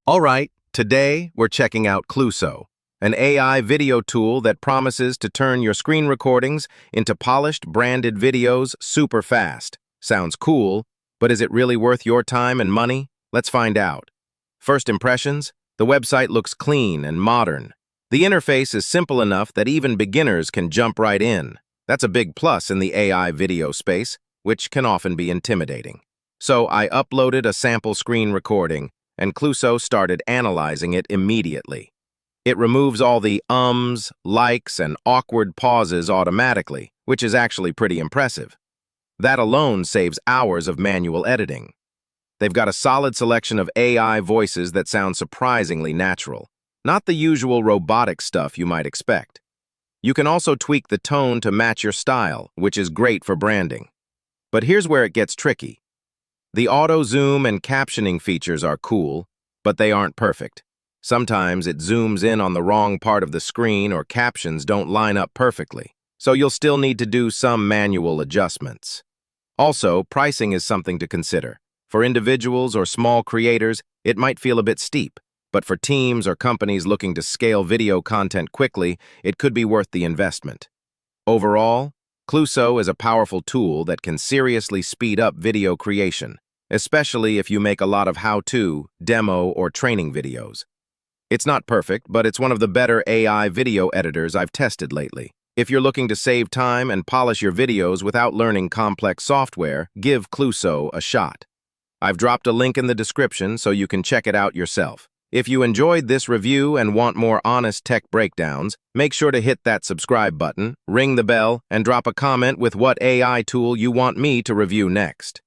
All right, today we're checking out Cluso, an AI video tool that promises to turn your screen recordings into polished, branded videos super fast. Sounds cool, but is it really worth your time and money? Let's find out. First impressions, the website looks clean and modern. The interface is simple enough that even beginners can jump right in. That's a big plus in the AI video space, which can often be intimidating. So I uploaded a sample screen recording, and Cluso started analyzing it immediately. It removes all the ums, likes, and awkward pauses automatically, which is actually pretty impressive. That alone saves hours of manual editing. They've got a solid selection of AI voices that sound surprisingly natural, not the usual robotic stuff you might expect. You can also tweak the tone to match your style, which is great for branding. But here's where it gets tricky. The auto zoom and captioning features are cool, but they aren't perfect. Sometimes it zooms in on the wrong part of the screen or captions don't line up perfectly, so you'll still need to do some manual adjustments. Also, pricing is something to consider. For individuals or small creators, it might feel a bit steep, but for teams or companies looking to scale video content quickly, it could be worth the investment. Overall, Cluso is a powerful tool that can seriously speed up video creation, especially if you make a lot of how-to, demo, or training videos. It's not perfect, but it's one of the better AI video editors I've tested lately. If you're looking to save time and polish your videos without learning complex software, give Cluso a shot. I've dropped a link in the description so you can check it out yourself. If you enjoyed this review and want more honest tech breakdowns, make sure to hit that subscribe button, ring the bell, and drop a comment with what AI tool you want me to review next.